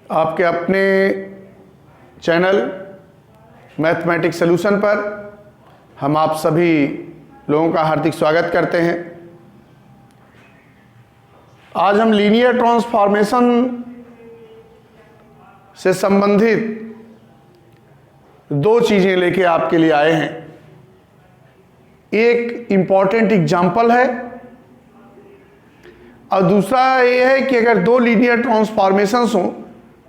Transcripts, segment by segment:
आपके अपने channel mathematics solution पर हम आप सभी लोगों का हार्दिक स्वागत करते हैं। आज हम लीनियर ट्रांसफॉर्मेशन से संबंधित दो चीज़ें लेके आपके लिए आए हैं। एक इम्पॉर्टेंट एग्जाम्पल है और दूसरा ये है कि अगर दो लीनियर ट्रांसफॉर्मेशंस हों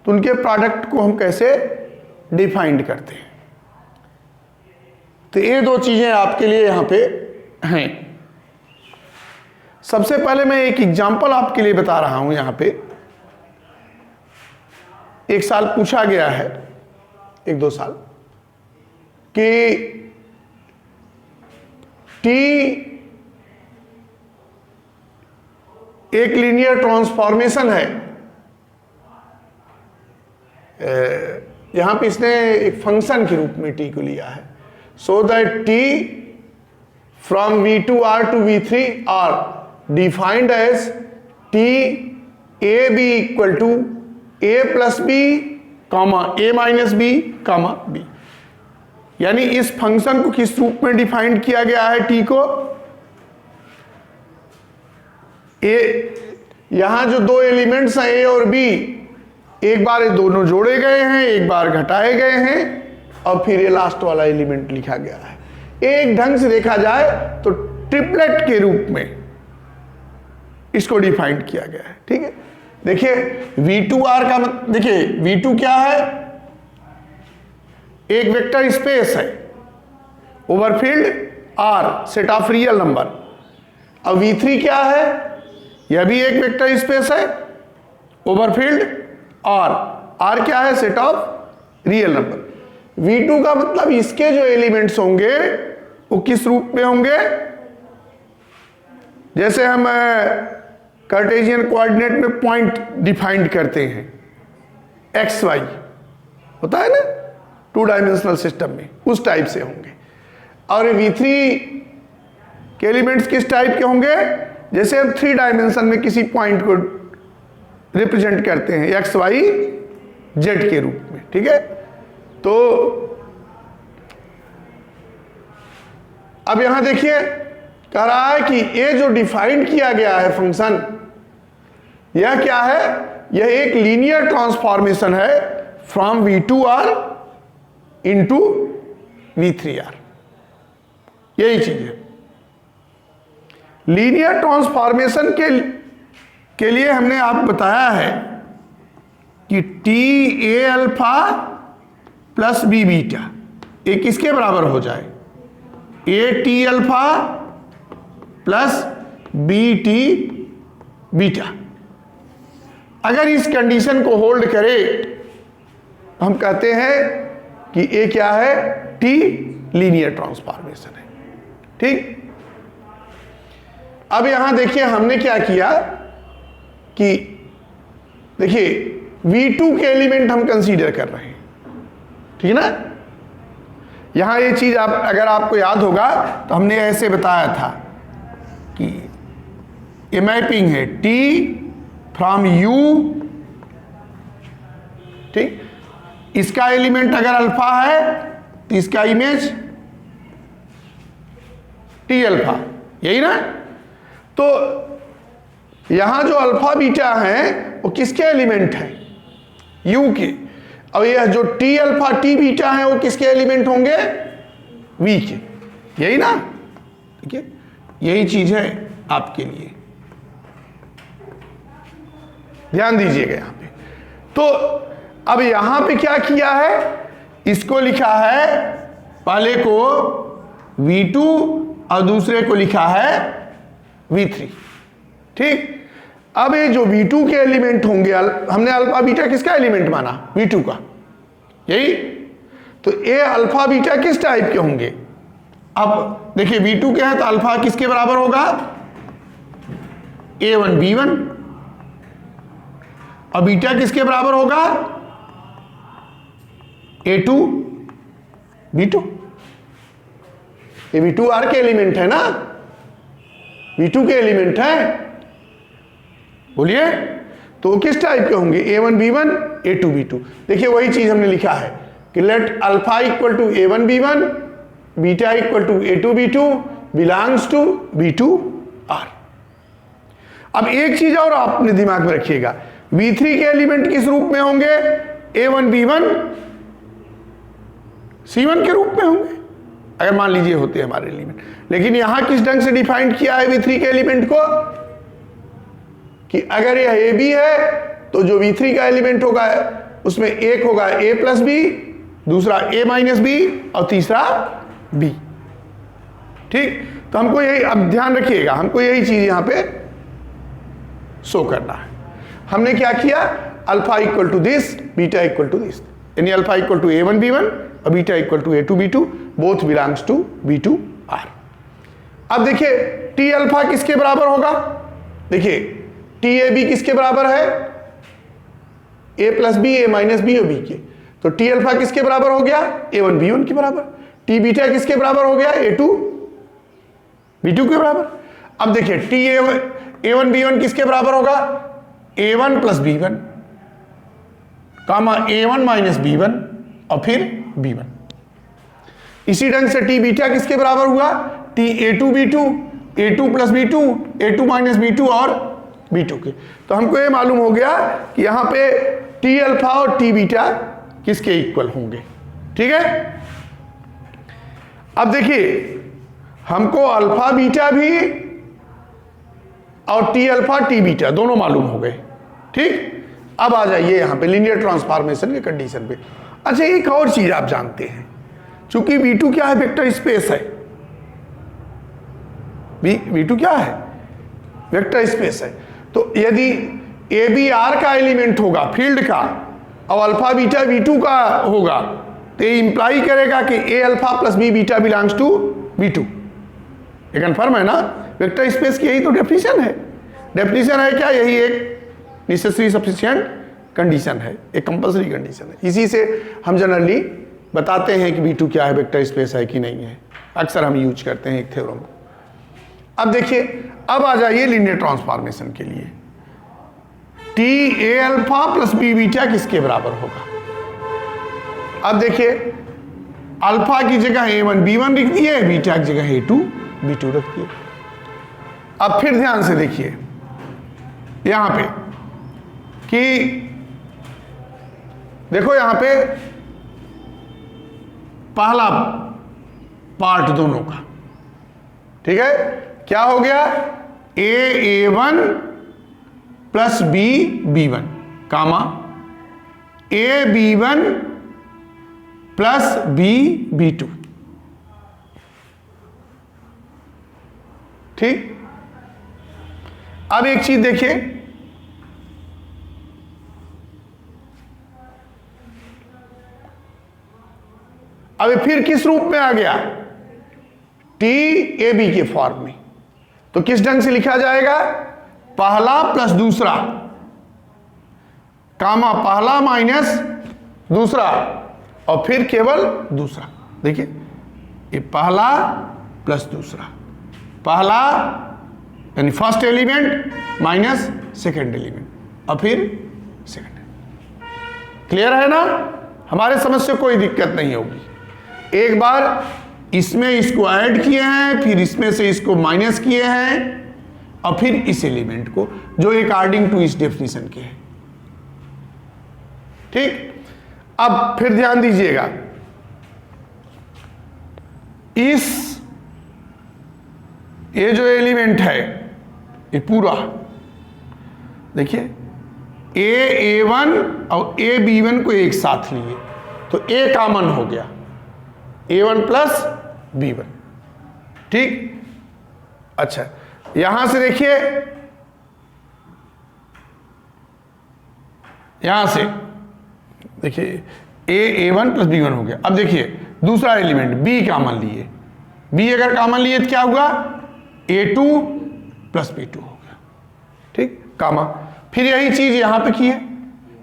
तो उनके प्रोडक्ट को हम कैसे डिफाइंड करते हैं। तो ये दो चीज़ें आपके लिए यहाँ पे हैं। सबसे पहले मैं एक एग्जाम्पल आपके लिए बता रहा हूँ। यहाँ पे एक साल पूछा गया है, एक दो साल, कि टी एक लीनियर ट्रांसफॉर्मेशन है। यहां पे इसने एक फंक्शन के रूप में टी को लिया है। So that T from v2r to v3 are defined as T A B equal to A plus B comma A minus B comma B. यानी इस फंक्शन को किस रूप में डिफाइंड किया गया है टी को। यहां जो दो एलिमेंट्स हैं ए और बी, एक बार ये दोनों जोड़े गए हैं, एक बार घटाए गए हैं और फिर ये लास्ट वाला एलिमेंट लिखा गया है। एक ढंग से देखा जाए तो ट्रिपलेट के रूप में इसको डिफाइंड किया गया है। ठीक है, देखिए v2r का देखिए v2 क्या है, एक वेक्टर स्पेस है overfilled r set of real number. अब v3 क्या है, यह भी एक वेक्टर स्पेस है ओवरफिल्ड r क्या है, set of real number. v2 का मतलब इसके जो एलिमेंट्स होंगे वो किस रूप में होंगे, जैसे हम कार्टेशियन कोऑर्डिनेट में पॉइंट डिफाइंड करते हैं, एक्स वाई होता है ना टू डायमेंशनल सिस्टम में, उस टाइप से होंगे। और v3 के एलिमेंट्स किस टाइप के होंगे, जैसे हम 3 डायमेंशन में किसी पॉइंट को रिप्रेजेंट करते हैं एक्स वाई जेड के रूप में। ठीक है, तो अब यहां देखिए कह रहा है कि ये जो डिफाइंड किया गया है फंक्शन, यह क्या है, यह एक लीनियर ट्रांसफॉर्मेशन है फ्रॉम v2r इंटू v3r। यही चीज है लीनियर ट्रांसफॉर्मेशन के लिए हमने आप बताया है कि T A alpha plus B beta ये किसके बराबर हो जाए, A T alpha plus B T beta. अगर इस कंडीशन को होल्ड करे हम कहते हैं कि ए क्या है, टी लीनियर ट्रांसफॉर्मेशन है। ठीक, अब यहां देखिए हमने क्या किया कि देखिए v2 के एलिमेंट हम कंसीडर कर रहे हैं, ठीक है ना। यहां ये चीज आप अगर आपको याद होगा तो हमने ऐसे बताया था कि ये मैपिंग है t फ्रॉम u, ठीक, इसका एलिमेंट अगर अल्फा है तो इसका इमेज t अल्फा, यही ना। तो यहां जो अल्फा बीटा है वो किसके एलिमेंट है, u के। और यह जो t अल्फा t बीटा है वो किसके एलिमेंट होंगे, v के, यही ना। ठीक है, यही चीज है आपके लिए, ध्यान दीजिएगा यहां पे। तो अब यहां पे क्या किया है, इसको लिखा है पहले को v2 और दूसरे को लिखा है v3। ठीक, अब ये जो v2 के एलिमेंट होंगे, हमने अल्फा बीटा किसका एलिमेंट माना, v2 का, यही। तो ये अल्फा बीटा किस टाइप के होंगे। अब देखिए v2 के हैं तो अल्फा किसके बराबर होगा, a1 b1, और बीटा किसके बराबर होगा, a2 b2। ये v2r के एलिमेंट है ना, v2 के एलिमेंट है, बोलिए। तो किस टाइप के होंगे, A1B1 A2B2। देखिए वही चीज हमने लिखा है कि let alpha equal to A1B1 beta equal to A2B2 belongs to B2R। अब एक चीज और आप अपने दिमाग में रखिएगा, V3 के एलिमेंट किस रूप में होंगे, A1B1 C1 के रूप में होंगे, अगर मान लीजिए होते हैं हमारे एलिमेंट। लेकिन यहां किस ढंग से डिफाइन किया है V3 के एलिमेंट को, कि अगर यह AB है तो जो V3 का एलिमेंट होगा उसमें एक होगा A प्लस बी, दूसरा A माइनस बी और तीसरा B। ठीक, तो हमको यही, अब ध्यान रखिएगा, हमको यही चीज यहां पे शो करना है। हमने क्या किया, alpha equal to this, beta equal to this, यानी अल्फा इक्वल टू A1B1 और beta equal to A2B2, both belongs to B2R। अब देखिए T अल्फा किसके बराबर होगा, देखिए TAB किसके बराबर है, A plus B, A minus B और B के। तो T अल्फा किसके बराबर हो गया, A1B1 के बराबर। T बीटा किसके बराबर हो गया, A2B2 के बराबर। अब देखिए A1B1 किसके बराबर होगा, A1 प्लस B1 कामा A1 माइनस B1 और फिर B1। इसी ढंग से T बीटा किसके बराबर हुआ, T A2B2, A2 plus B2, A2 minus B2 और B2 के। तो हमको ये मालूम हो गया कि यहां पे T अल्फा और T बीटा किसके इक्वल होंगे। ठीक है, अब देखिए हमको अल्फा बीटा भी और T अल्फा T बीटा दोनों मालूम हो गए। ठीक, अब आ जाइए यहां पे लीनियर ट्रांसफॉर्मेशन के कंडीशन पे। अच्छा, एक और चीज आप जानते हैं, चूंकि V2 क्या है, वेक्टर स्पेस है। V2 क्या है, वेक्टर स्पेस है। तो यदि ABR का एलिमेंट होगा फील्ड का और अल्फा बीटा V2 का होगा, तो ये इंप्लाई करेगा कि A alpha plus B beta belongs to V2। ये कन्फर्म है ना, वेक्टर स्पेस की यही तो डेफिनेशन है। डेफिनेशन है क्या, यही एक नेसेसरी सफिशिएंट कंडीशन है, एक कंपल्सरी कंडीशन है। इसी से हम जनरली बताते हैं कि V2 क्या है, वेक्टर स्पेस है कि नहीं है, अक्सर हम यूज करते हैं एक थ्योरम को। अब देखिए, अब आ जाइए लीनियर ट्रांसफॉर्मेशन के लिए। T A alpha plus B beta किसके बराबर होगा। अब देखिए अल्फा की जगह A1B1 लिख दिए, बीटा की जगह A2B2 रख दिए। अब फिर ध्यान से देखिए यहां पे कि देखो यहां पे पहला पार्ट दोनों का, ठीक है, क्या हो गया, A1 प्लस B1 कामा AB1 प्लस B2। ठीक, अब एक चीज देखिए, अब फिर किस रूप में आ गया, TAB के फॉर्म में। तो किस ढंग से लिखा जाएगा, पहला प्लस दूसरा कामा पहला माइनस दूसरा और फिर केवल दूसरा। देखिए ये पहला प्लस दूसरा, पहला यानी first element minus second element और फिर सेकंड। क्लियर है ना, हमारे समझ से कोई दिक्कत नहीं होगी। एक बार इसमें इसको ऐड किए हैं, फिर इसमें से इसको माइनस किए हैं और फिर इस एलिमेंट को, जो अकॉर्डिंग टू इस डेफिनेशन के है। ठीक, अब फिर ध्यान दीजिएगा, ये जो एलिमेंट है ये पूरा देखिए, A1 और AB1 को एक साथ लिए तो A कॉमन हो गया, A1 प्लस B1। ठीक, अच्छा यहां से देखिए, यहां से देखिए A1 प्लस B1 हो गया। अब देखिए दूसरा एलिमेंट B कॉमन लिए, B अगर कॉमन लिए तो क्या हुआ, A2 प्लस B2 हो गया। ठीक, कामा फिर यही चीज यहां पे की है,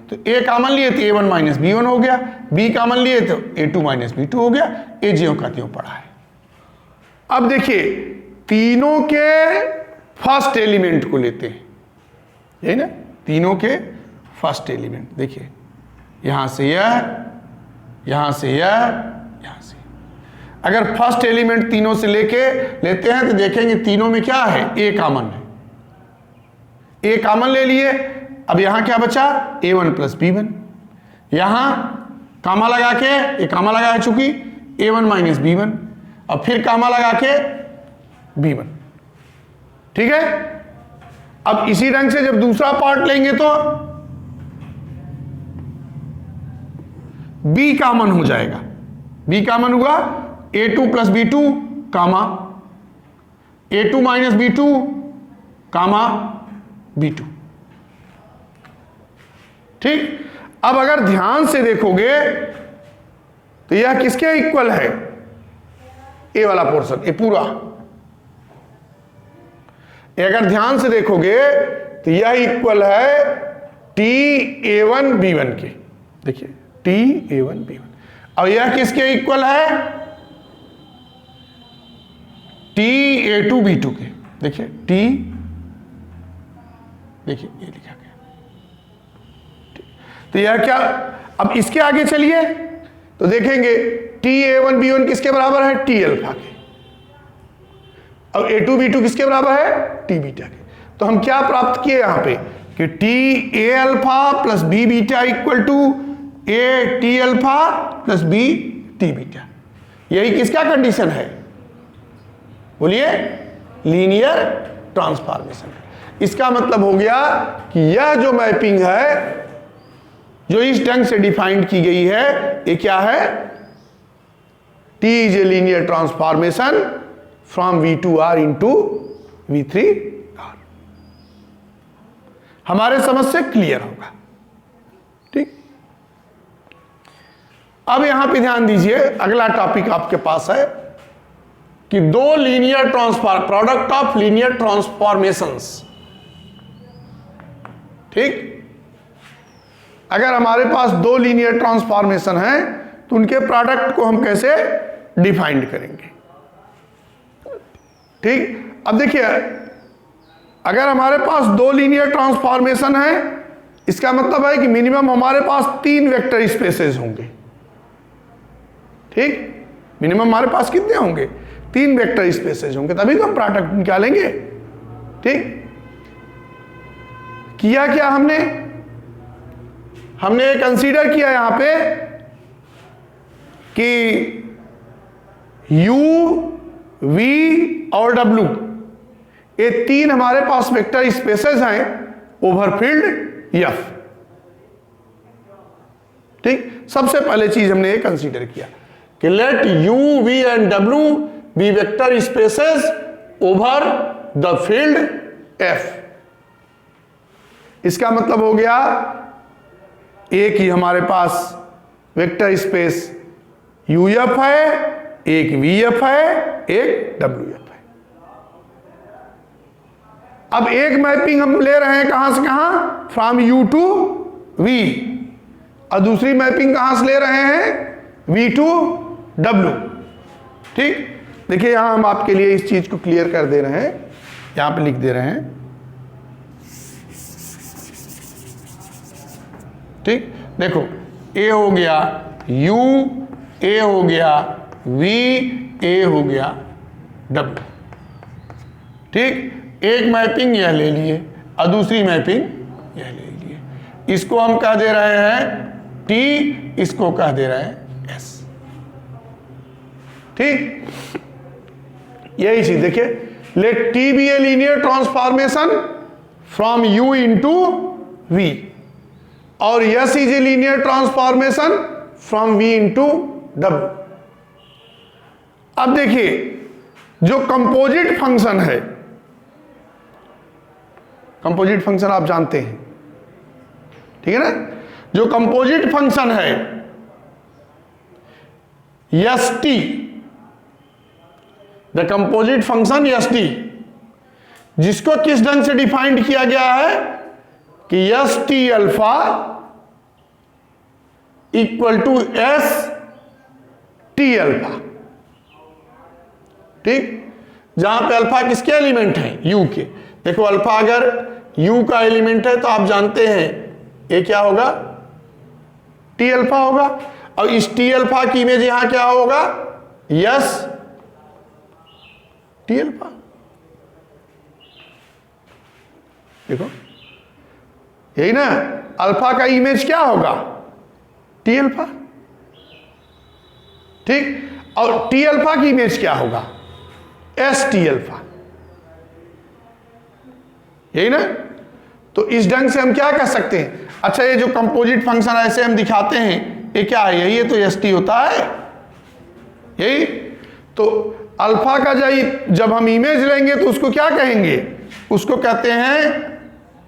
तो A कॉमन लिए तो A1 माइनस B1 हो गया, B कॉमन लिए तो A2 माइनस B2 हो गया। A ज्यों का त्यों पड़ा है। अब देखिए तीनों के फर्स्ट एलिमेंट को लेते हैं, यही ना, तीनों के फर्स्ट एलिमेंट। देखिए यहां से यह, यहां से यह, यहां से। अगर फर्स्ट एलिमेंट तीनों से लेते हैं तो देखेंगे तीनों में क्या है, ए कॉमन है। ए कॉमन ले लिए, अब यहां क्या बचा, a1 प्लस b1। यहां कामा लगा के, ये कामा लगा है चूंकि, a1 माइनस b1, अब फिर कामा लगा के b1। ठीक है। अब इसी ढंग से जब दूसरा पार्ट लेंगे तो b कॉमन हो जाएगा। b कॉमन हुआ, a2 प्लस b2 कामा a2 माइनस b2 कामा b2। ठीक। अब अगर ध्यान से देखोगे तो यह किसके इक्वल है, ए वाला पोर्शन, ये पूरा। अगर ध्यान से देखोगे तो यह इक्वल है ta1 b1 के। देखिए ta1 b1। और यह किसके इक्वल है, ta2 b2 के। देखिए देखिए ये लिखा गया। तो यह क्या, अब इसके आगे चलिए तो देखेंगे ta1 b1 किसके बराबर है, t अल्फा के। अब a2 b2 किसके बराबर है, t बीटा के। तो हम क्या प्राप्त किए यहां पे कि t a alpha plus b beta equal to a t alpha plus b t beta. यही किसका कंडीशन है, बोलिए, लीनियर ट्रांसफॉर्मेशन है। इसका मतलब हो गया कि यह जो मैपिंग है जो इस ढंग से डिफाइंड की गई है, ये क्या है, T is a linear transformation from V2R into V3R। हमारे समझ से क्लियर होगा। ठीक। अब यहां पे ध्यान दीजिए, अगला टॉपिक आपके पास है कि दो linear product of linear transformations. ठीक। अगर हमारे पास दो लीनियर ट्रांसफॉर्मेशन है तो उनके प्रोडक्ट को हम कैसे डिफाइंड करेंगे। ठीक। अब देखिए, अगर हमारे पास दो लीनियर ट्रांसफॉर्मेशन है, इसका मतलब है कि मिनिमम हमारे पास 3 वेक्टर स्पेसेस होंगे। ठीक। मिनिमम हमारे पास कितने होंगे, 3 वेक्टर स्पेसेस होंगे, तभी तो हम प्रोडक्ट निकालेंगे। ठीक। किया क्या हमने कंसीडर किया यहां पे कि u, v और w ये 3 हमारे पास वेक्टर स्पेसेस हैं ओवरफिल्ड f। ठीक। सबसे पहले चीज हमने ये कंसीडर किया कि let u, v and w be vector spaces over the field f। इसका मतलब हो गया एक ही हमारे पास वेक्टर स्पेस यूएफ है, एक वीएफ है, एक डब्ल्यूएफ है। अब एक मैपिंग हम ले रहे हैं कहां से कहां, फ्रॉम यू टू वी, और दूसरी मैपिंग कहां से ले रहे हैं, वी टू डब्ल्यू। ठीक। देखिए यहां हम आपके लिए इस चीज को क्लियर कर दे रहे हैं, यहां पे लिख दे रहे हैं। ठीक। देखो A हो गया U, A हो गया V, A हो गया W। ठीक। एक मैपिंग यह ले लिए और दूसरी मैपिंग यह ले लिए। इसको हम कह दे रहे हैं T, इसको कह दे रहे हैं S। ठीक। यही चीज देखिए, let T be a linear transformation from U into V और S is a linear transformation from V into W। अब देखिए जो कंपोजिट फंक्शन है, कंपोजिट फंक्शन आप जानते हैं, ठीक है ना। जो कंपोजिट फंक्शन है S T, the composite function S T, जिसको किस ढंग से डिफाइंड किया गया है कि S T alpha equal to S T alpha. ठीक। जहां पे अल्फा किसके एलिमेंट हैं, यू के। देखो अल्फा अगर यू का एलिमेंट है तो आप जानते हैं ये क्या होगा, टी अल्फा होगा। और इस टी अल्फा की इमेज यहां क्या होगा, यस टी अल्फा। देखो यही ना, अल्फा का इमेज क्या होगा, टी अल्फा, ठीक। और टी अल्फा की इमेज क्या होगा, एस टी अल्फा, यही ना। तो इस ढंग से हम क्या कर सकते हैं, अच्छा ये जो कंपोजिट फंक्शन ऐसे हम दिखाते हैं, ये क्या है, यही है, तो एस टी होता है, यही। तो अल्फा का जब हम इमेज लेंगे तो उसको क्या कहेंगे, उसको कहते हैं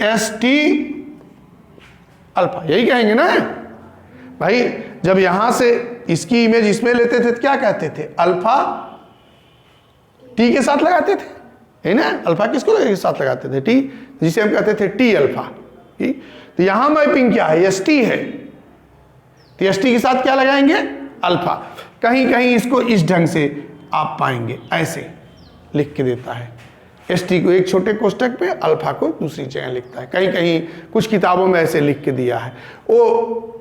एस टी अल्फा, यही कहेंगे ना भाई। जब यहां से इसकी इमेज इसमें लेते थे तो क्या कहते थे, अल्फा टी के साथ लगाते थे, है ना। अल्फा किसको के साथ लगाते थे, टी, जिसे हम कहते थे टी अल्फा, ठीक। तो यहां मैपिंग क्या है, एस टी है, तो एस टी के साथ क्या लगाएंगे, अल्फा। कहीं कहीं इसको इस ढंग से आप पाएंगे, ऐसे लिख के देता है, एस टी को एक छोटे कोष्टक पे, अल्फा को दूसरी जगह लिखता है। कहीं कहीं कुछ किताबों में ऐसे लिख के दिया है, वो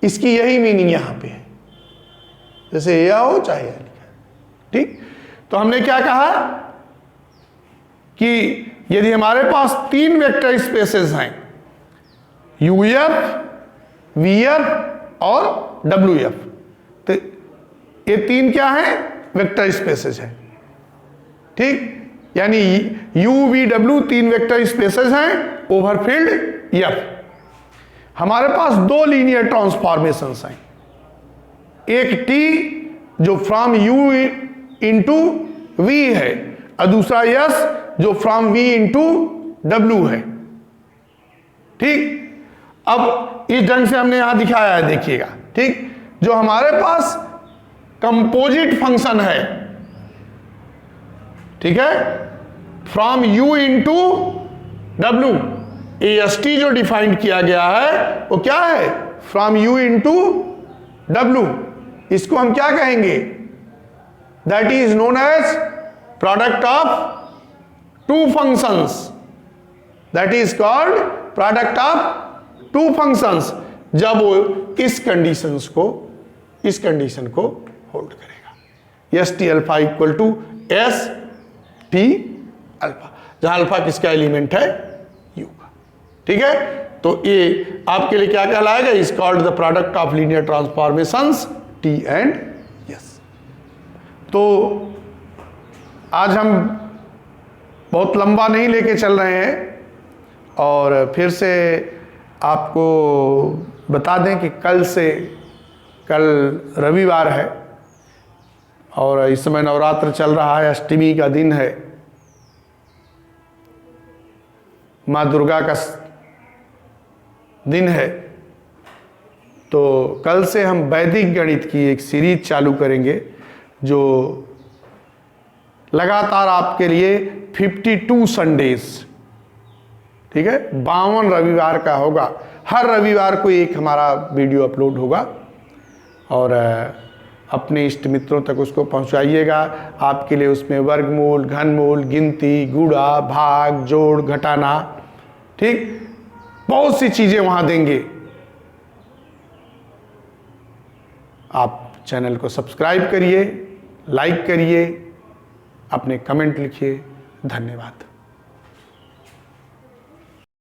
इसकी यही मीनिंग यहां पे है, जैसे या हो चाहे या लिखा है, ठीक। तो हमने क्या कहा कि यदि हमारे पास 3 वेक्टर स्पेसेस हैं, यूएफ, वीएफ और डब्ल्यूएफ, तो ये 3 क्या है, वेक्टर स्पेसेस है, ठीक। यानी you V W 3 vector spaces हैं ओवरफिल्ड एफ। हमारे पास 2 लीनियर ट्रांसफॉर्मेशंस हैं, एक टी जो फ्रॉम यू इंटू वी है, और दूसरा यस जो फ्रॉम वी इंटू डब्ल्यू है, ठीक। अब इस ढंग से हमने यहां दिखाया है, देखिएगा, ठीक। जो हमारे पास कंपोजिट फंक्शन है, ठीक है, from you into W, S T जो डिफाइंड किया गया है वो क्या है, फ्रॉम यू इंटू डब्ल्यू। इसको हम क्या कहेंगे, that is known as product of 2 functions, that is called product of 2 functions, जब वो इस कंडीशन को होल्ड करेगा, S T alpha equal to S T alpha, जहां अल्फा किसका एलिमेंट है, यू का, ठीक है। तो ये आपके लिए क्या कहलाएगा, is called the product of linear transformations T and S. तो आज हम बहुत लंबा नहीं लेके चल रहे हैं, और फिर से आपको बता दें कि कल रविवार है, और इस समय नवरात्र चल रहा है, अष्टमी का दिन है, माँ दुर्गा का दिन है। तो कल से हम वैदिक गणित की एक सीरीज चालू करेंगे, जो लगातार आपके लिए 52 संडेज, ठीक है, 52 रविवार का होगा। हर रविवार को एक हमारा वीडियो अपलोड होगा, और अपने इष्ट मित्रों तक उसको पहुंचाइएगा। आपके लिए उसमें वर्गमूल, घनमूल, गिनती, गुणा, भाग, जोड़, घटाना, ठीक, बहुत सी चीजें वहां देंगे। आप चैनल को सब्सक्राइब करिए, लाइक करिए, अपने कमेंट लिखिए। धन्यवाद।